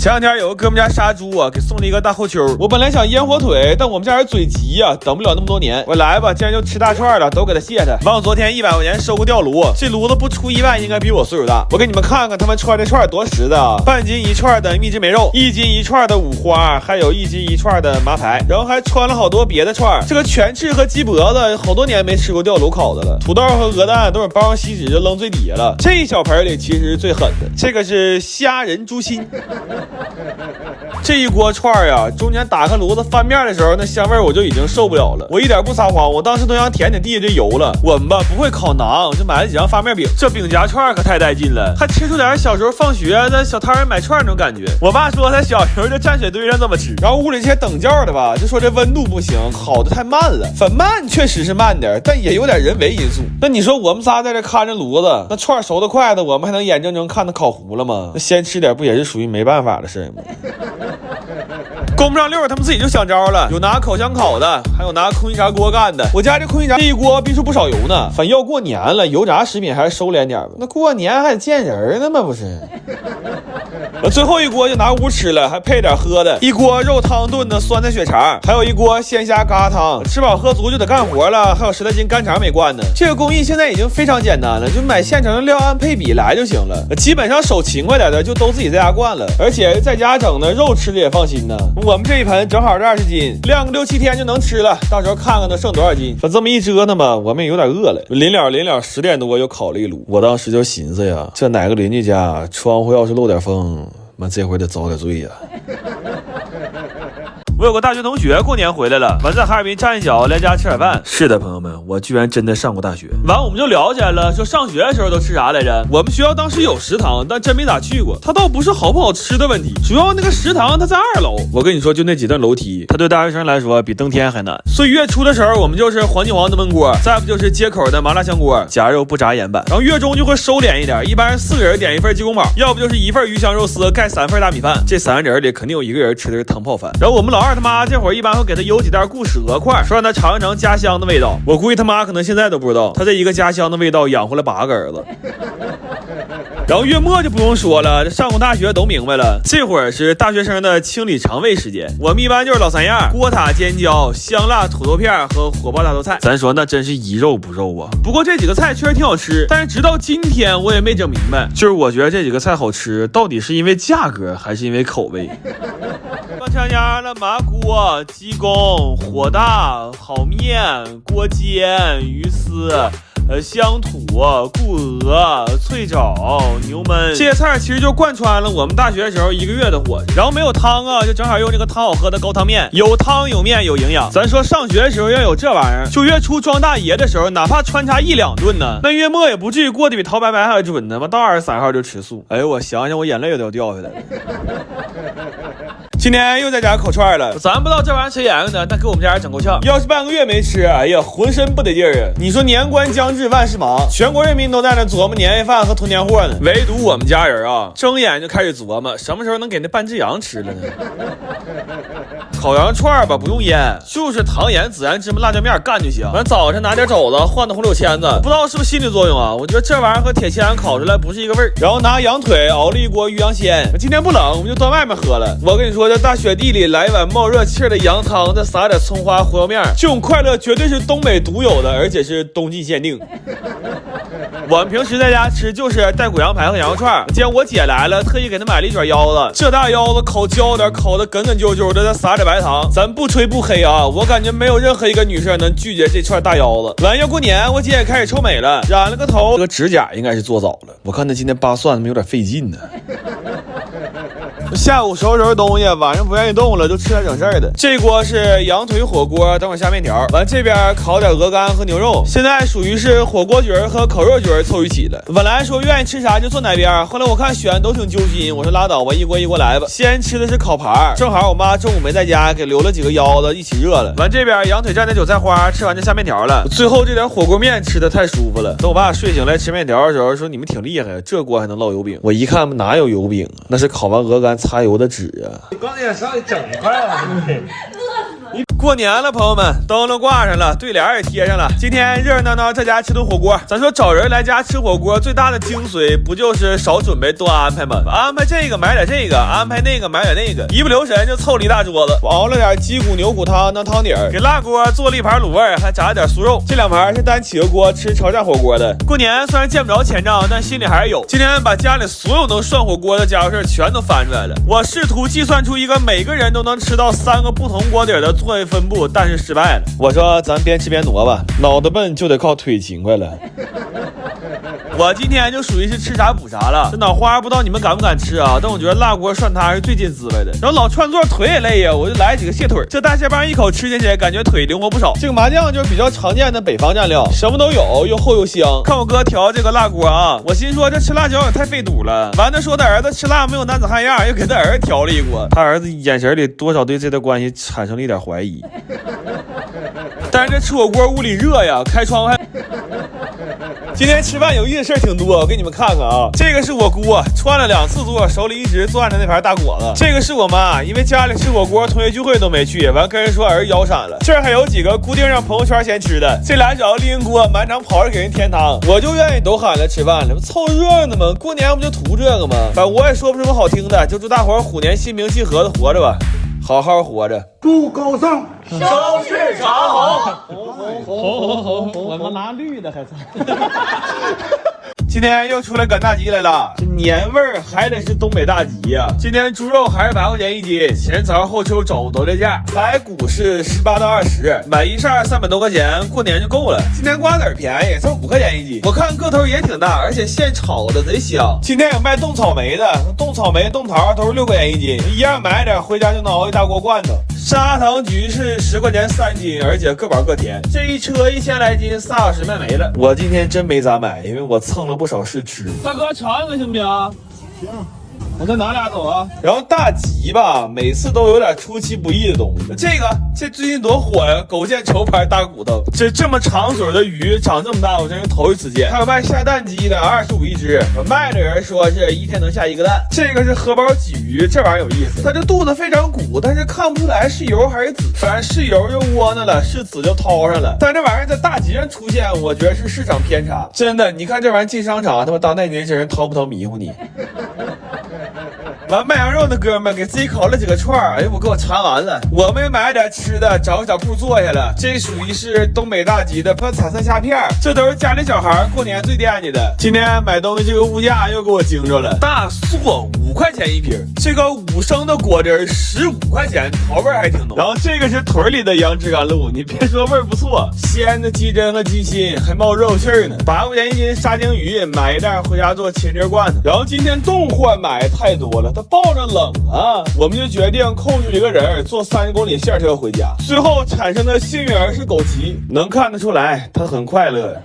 前两天有个哥们家杀猪啊，给送了一个大后丘。我本来想腌火腿，但我们家人嘴急呀，等不了那么多年。我来吧，既然就吃大串了，都给他卸他。忘昨天100块钱收个吊炉，这炉子不出意外应该比我岁数大。我给你们看看他们串这串多实的啊，半斤一串的秘制梅肉，1斤一串的五花，还有1斤一串的麻排，然后还穿了好多别的串。这个全翅和鸡脖子好多年没吃过吊炉烤的了，土豆和鹅蛋都是包上锡纸就扔最底下了。这一小盆里其实是最狠的，这个是虾仁猪心。这一锅串呀，中间打开炉子翻面的时候，那香味我就已经受不了了。我一点不撒谎，我当时都想舔舔地下这油了。我们吧不会烤馕，我就买了几张发面饼。这饼夹串可太带劲了，还吃出点小时候放学在小摊买串那种感觉。我爸说他小时候就站水堆上这么吃，然后屋里这些等教的吧，就说这温度不行，烤的太慢了。粉慢确实是慢点，但也有点人为因素。那你说我们仨在这看着炉子，那串熟的快的，我们还能眼睁睁看它烤糊了吗？那先吃点不也是属于没办法的事吗？供不上溜，他们自己就想招了，有拿烤箱烤的，还有拿空气炸锅干的。我家这空气炸这一锅逼出不少油呢，反要过年了，油炸食品还是收敛点吧。那过年还得见人呢嘛，不是？最后一锅就拿屋吃了，还配点喝的，一锅肉汤炖的酸菜血肠，还有一锅鲜虾疙瘩汤。吃饱喝足就得干活了，还有10来斤干肠没灌呢。这个工艺现在已经非常简单了，就买现成的料按配比来就行了。基本上手勤快点的就都自己在家灌了，而且在家整的肉吃的也放心呢。我们这一盆正好是20斤，晾个6、7天就能吃了，到时候看看能剩多少斤。这么一折腾吧，我们也有点饿了。临了10点多又烤了一炉，我当时就寻思呀，这哪个邻居家窗户要是漏点风，妈这回得遭点罪呀。我有个大学同学过年回来了，完在哈尔滨站一脚来家吃点饭。是的，朋友们，我居然真的上过大学。完我们就聊起来了，说上学的时候都吃啥来着？我们学校当时有食堂，但真没咋去过。它倒不是好不好吃的问题，主要那个食堂它在2楼。我跟你说，就那几段楼梯，它对大学生来说比登天还难。所以月初的时候，我们就是黄金王的焖锅，再不就是街口的麻辣香锅，夹肉不炸盐版。然后月中就会收敛一点，一般4个人点1份鸡公煲，要不就是1份鱼香肉丝盖3份大米饭。这3个人里肯定有1个人吃的是汤泡饭。然后我们老二他妈这会儿一般会给他邮几袋固始鹅块，说让他尝一尝家乡的味道。我估计他妈可能现在都不知道，他这一个家乡的味道养活了8个儿子。然后月末就不用说了，上过大学都明白了，这会儿是大学生的清理肠胃时间。我们一般就是老3样：锅塔尖椒、香辣土豆片和火爆大头菜。咱说那真是一肉不肉啊。不过这几个菜确实挺好吃，但是直到今天我也没整明白，就是我觉得这几个菜好吃，到底是因为价格还是因为口味？香鸭了麻锅、鸡公、火大、好面、锅煎、鱼丝、乡土、固鹅、脆枣、牛焖，这些菜其实就贯穿了我们大学的时候1个月的伙食。然后没有汤啊，就正好用这个汤好喝的高汤面，有汤有面有营养。咱说上学的时候要有这玩意儿，就月初装大爷的时候，哪怕穿插1、2顿呢，那月末也不至于过得比陶白白还准呢嘛。到23号就吃素。哎呦，我想想我眼泪都要掉下来了。今天又在家烤串了，咱不知道这玩意儿谁研究的，但给我们家人整够呛。要是半个月没吃，哎呀，浑身不得劲儿啊！你说年关将至，万事忙，全国人民都在那琢磨年夜饭和囤年货呢，唯独我们家人啊，睁眼就开始琢磨什么时候能给那半只羊吃了呢？烤羊串吧，不用腌，就是糖盐孜然芝麻辣椒面干就行。完早晨拿点肘子换的红柳签子，不知道是不是心理作用啊？我觉得这玩意儿和铁签烤出来不是一个味儿。然后拿羊腿熬了一锅鱼羊鲜，今天不冷，我们就端外面喝了。我跟你说，这大雪地里来一碗冒热气的羊汤，再撒点葱花胡椒面，这种快乐绝对是东北独有的，而且是冬季限定。我们平时在家吃就是带骨羊排和羊肉串，今天我姐来了，特意给她买了一卷腰子，这大腰子烤焦点，烤的梗梗啾啾的，再撒点白糖。咱不吹不黑啊，我感觉没有任何一个女生能拒绝这串大腰子。完要过年，我姐也开始臭美了，染了个头，这个指甲应该是做早了，我看她今天扒蒜他们有点费劲呢。下午收拾东西，晚上不愿意动了，就吃点整事儿的。这锅是羊腿火锅，等会儿下面条。完这边烤点鹅肝和牛肉，现在属于是火锅局和烤肉局凑一起了。本来说愿意吃啥就坐哪边，后来我看选都挺揪心，我说拉倒吧，一锅一锅来吧。先吃的是烤盘，正好我妈中午没在家，给留了几个腰子一起热了。完这边羊腿蘸点韭菜花，吃完就下面条了。最后这点火锅面吃的太舒服了。等我爸睡醒来吃面条的时候，说你们挺厉害，这锅还能烙油饼。我一看哪有油饼啊，那是烤完鹅肝擦油的纸啊！你刚才也上去整块了，饿死了。过年了，朋友们，灯笼挂上了，对联也贴上了。今天热热闹闹在家吃顿火锅。咱说找人来家吃火锅，最大的精髓不就是少准备多安排吗？安排这个买点这个，安排那个买点那个，一不留神就凑了一大桌子。我熬了点鸡骨牛骨汤当汤底儿，给辣锅做了一盘卤味，还炸了点酥肉。这两盘是单起个锅吃潮汕火锅的。过年虽然见不着钱账，但心里还是有。今天把家里所有能涮火锅的家伙事全都翻出来了。我试图计算出一个每个人都能吃到3个不同锅底的座位分布，但是失败了。我说咱边吃边挪吧，脑袋笨就得靠腿勤快了。我今天就属于是吃啥补啥了，这脑花不知道你们敢不敢吃啊？但我觉得辣锅涮它是最近滋味的。然后老串座腿也累呀，我就来几个蟹腿，这大蟹棒一口吃进去，感觉腿灵活不少。这个麻酱就是比较常见的北方蘸料，什么都有，又厚又香。看我哥调这个辣锅啊，我心说这吃辣椒也太费肚了。完了说他儿子吃辣没有男子汉样，又给他儿子调了一锅。他儿子眼神里多少对这段关系产生了一点怀疑。但是这吃火锅屋里热呀，开窗还。今天吃饭有意思的事儿挺多，我给你们看看啊。这个是我姑串了2次座，手里一直攥着那盘大果子。这个是我妈，因为家里吃火锅，同学聚会都没去，完跟人说儿子腰闪了。这儿还有几个固定让朋友圈先吃的，这俩小子拎锅满场跑着给人添汤，我就愿意都喊来吃饭了，凑热闹嘛。过年不就图这个吗？反正我也说不出什么好听的，就祝大伙儿虎年心平气和的活着吧，好好活着。祝高尚收视长虹，红，我们拿绿的还今天又出来赶大集来了，这年味儿还得是东北大集呀。今天猪肉还是8块钱一斤，前槽后抽肘都这价。排骨是18到20，买一扇300多块钱，过年就够了。今天瓜子便宜，才5块钱一斤，我看个头也挺大，而且现炒的贼香。今天有卖冻草莓的，冻草莓、冻桃都是6块钱一斤，一样买点回家就能熬一大锅罐头。砂糖橘是10块钱3斤，而且各碗各甜。这一车1000来斤，3小时卖没了。我今天真没咋买，因为我蹭了不少试吃。大哥，尝一个行不行？行。我再拿俩走啊。然后大集吧，每次都有点出其不意的东西。这最近多火呀，勾芡稠盘大骨头，这么长嘴的鱼长这么大，我真是头一次见。还有卖下蛋鸡的，25一只，卖的人说是一天能下1个蛋。这个是荷包鲫鱼，这玩意儿有意思，它这肚子非常鼓，但是看不出来是油还是籽，反正是油就窝囊了，是籽就掏上了。但这玩意儿在大集上出现，我觉得是市场偏差。真的，你看这玩意儿进商场，他妈当代年轻人掏不掏迷糊你？完卖羊肉的哥们给自己烤了几个串儿，哎呦我给我馋完了。我们买点吃的，找个小铺坐下了。这属于是东北大集的喷彩色虾片，这都是家里小孩过年最惦记的。今天买东西这个物价又给我惊着了，大蒜5块钱一瓶，这个5升的果汁15块钱，桃味还挺浓。然后这个是腿里的杨枝甘露，你别说味儿不错，鲜的鸡胗和鸡心还冒肉气儿呢。8块钱一斤沙丁鱼，买一袋回家做茄汁罐头。然后今天冻货买太多了，抱着冷啊，我们就决定控制一个人坐30公里线车回家。最后产生的幸运儿是枸杞，能看得出来他很快乐。